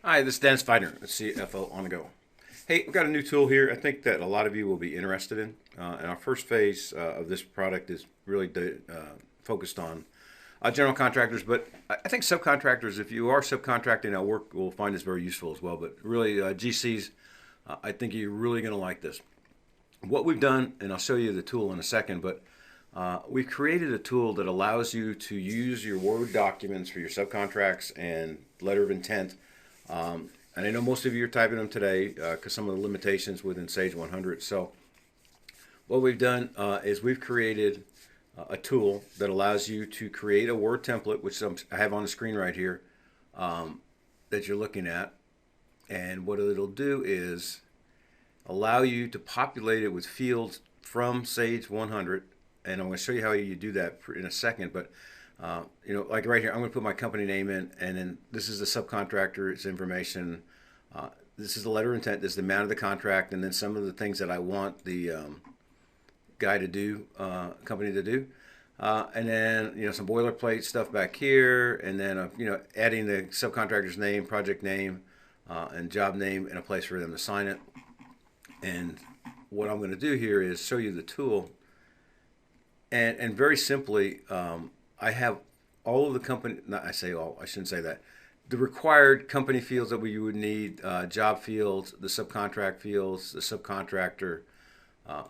Hi, this is Dennis Feidner, the CFO on the go. Hey, we've got a new tool here I think that a lot of you will be interested in. And our first phase of this product is really focused on general contractors, but I think subcontractors, if you are subcontracting out work, will find this very useful as well. But really, GCs, I think you're really going to like this. What we've done, and I'll show you the tool in a second, but we've created a tool that allows you to use your Word documents for your subcontracts and letter of intent. And I know most of you are typing them today because some of the limitations within Sage 100. So what we've done is we've created a tool that allows you to create a Word template, which I have on the screen right here, that you're looking at. And what it'll do is allow you to populate it with fields from Sage 100. And I'm going to show you how you do that in a second. But like right here, I'm going to put my company name in, and then this is the subcontractor's information. This is the letter of intent. This is the amount of the contract, and then some of the things that I want the guy to do, company to do, and then some boilerplate stuff back here, and then adding the subcontractor's name, project name, and job name, and a place for them to sign it. And what I'm going to do here is show you the tool, and very simply. I have all of the company, not I say all, I shouldn't say that. The required company fields that we would need, job fields, the subcontract fields, the subcontractor,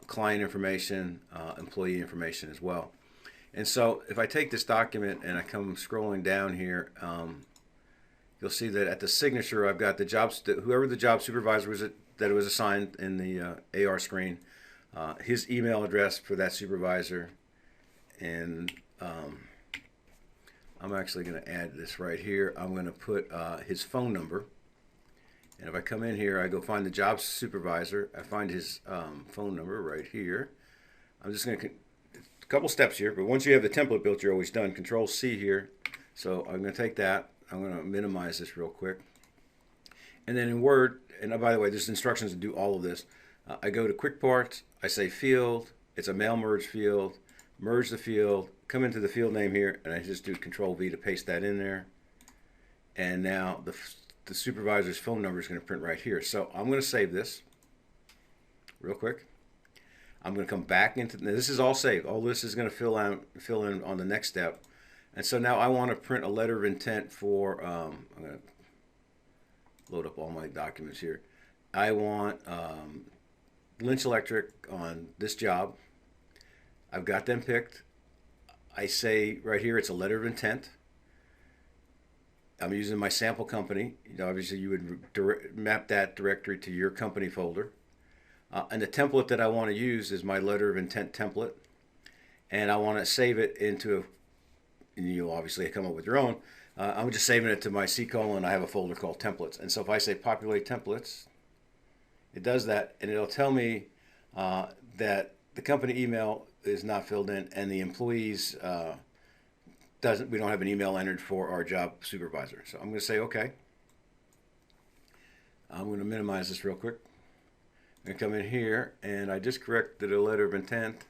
client information, employee information as well. And so if I take this document and I come scrolling down here, you'll see that at the signature I've got the jobs, whoever the job supervisor was that it was assigned in the AR screen, his email address for that supervisor, and I'm actually going to add this right here. I'm going to put his phone number. And if I come in here, I go find the job supervisor. I find his phone number right here. I'm just going to, a couple steps here, but once you have the template built, you're always done. Control C here. So I'm going to take that. I'm going to minimize this real quick. And then in Word, and by the way, there's instructions to do all of this. I go to Quick Parts. I say Field. It's a mail merge field. Merge the field, come into the field name here, and I just do Control V to paste that in there. And now the supervisor's phone number is going to print right here. So I'm going to save this real quick. I'm going to come back into this is all saved. All this is going to fill in on the next step. And so now I want to print a letter of intent for. I'm going to load up all my documents here. I want Lynch Electric on this job. I've got them picked. I say right here it's a letter of intent. I'm using my sample company. Obviously you would map that directory to your company folder. And the template that I want to use is my letter of intent template. And I want to save it into, and you'll obviously come up with your own. I'm just saving it to my C:, and I have a folder called templates. And so if I say populate templates, it does that, and it'll tell me that the company email is not filled in, and the employees we don't have an email entered for our job supervisor. So I'm going to say okay. I'm going to minimize this real quick. I'm going to come in here, and I just corrected a letter of intent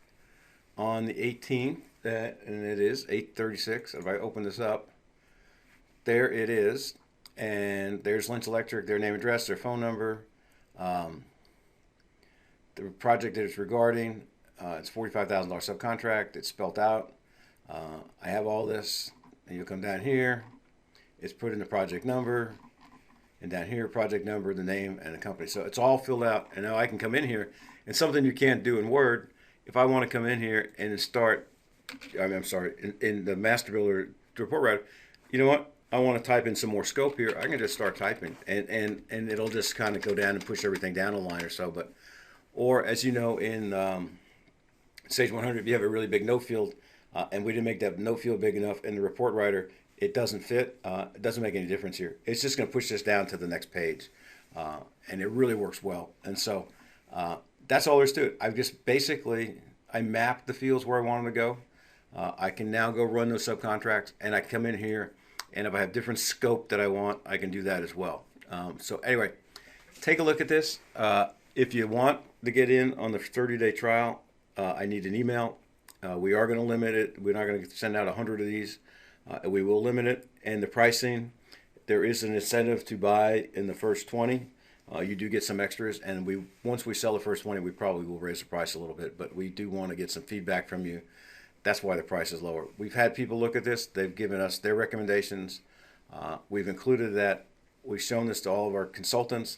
on the 18th, and it is 8/36. If I open this up, there it is, and there's Lynch Electric, their name, address, their phone number, the project that it's regarding. It's $45,000 subcontract. It's spelled out. I have all this, and you'll come down here. It's put in the project number, and down here, project number, the name, and the company. So it's all filled out, and now I can come in here. And something you can't do in Word, if I want to come in here and start, I'm sorry, in the Master Builder report writer, you know what? I want to type in some more scope here. I can just start typing, and it'll just kind of go down and push everything down a line or so. Or as you know, in Sage 100, if you have a really big note field, and we didn't make that note field big enough in the report writer, it doesn't fit. It doesn't make any difference here. It's just going to push this down to the next page, and it really works well. And so that's all there's to it. I've just basically, I mapped the fields where I want them to go. I can now go run those subcontracts, and I come in here, and if I have different scope that I want, I can do that as well. So anyway, take a look at this. If you want to get in on the 30-day trial, I need an email. We are going to limit it. We're not going to send out 100 of these. We will limit it. And the pricing, there is an incentive to buy in the first 20. You do get some extras, and once we sell the first 20, we probably will raise the price a little bit, but we do want to get some feedback from you. That's why the price is lower. We've had people look at this. They've given us their recommendations. We've included that. We've shown this to all of our consultants,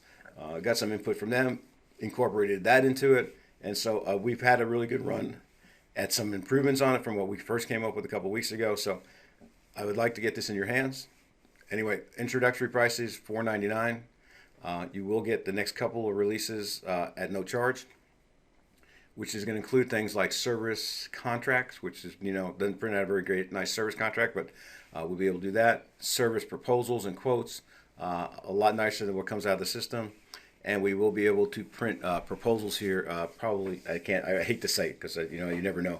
got some input from them, incorporated that into it, and so we've had a really good run at some improvements on it from what we first came up with a couple weeks ago. So I would like to get this in your hands. Anyway, introductory prices $4.99. You will get the next couple of releases at no charge, which is going to include things like service contracts, which is, doesn't print out a very great, nice service contract, but we'll be able to do that. Service proposals and quotes, a lot nicer than what comes out of the system. And we will be able to print proposals here. Probably, I hate to say it because you never know.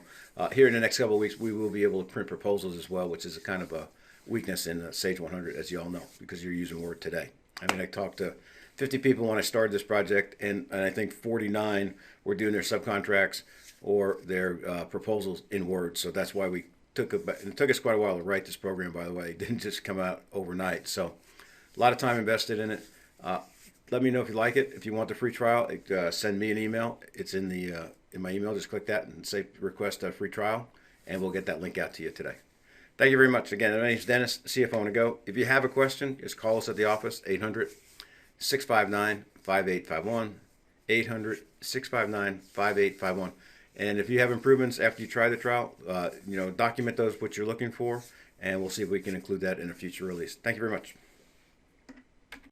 Here in the next couple of weeks, we will be able to print proposals as well, which is a kind of a weakness in Sage 100, as you all know, because you're using Word today. I mean, I talked to 50 people when I started this project, and I think 49 were doing their subcontracts or their proposals in Word. So that's why it took us quite a while to write this program, by the way. It didn't just come out overnight. So a lot of time invested in it. Let me know if you like it. If you want the free trial, send me an email. It's in my email. Just click that and say request a free trial, and we'll get that link out to you today. Thank you very much. Again, my name is Dennis, CFO on the go. If you have a question, just call us at the office, 800-659-5851, 800-659-5851. And if you have improvements after you try the trial, document those, what you're looking for, and we'll see if we can include that in a future release. Thank you very much.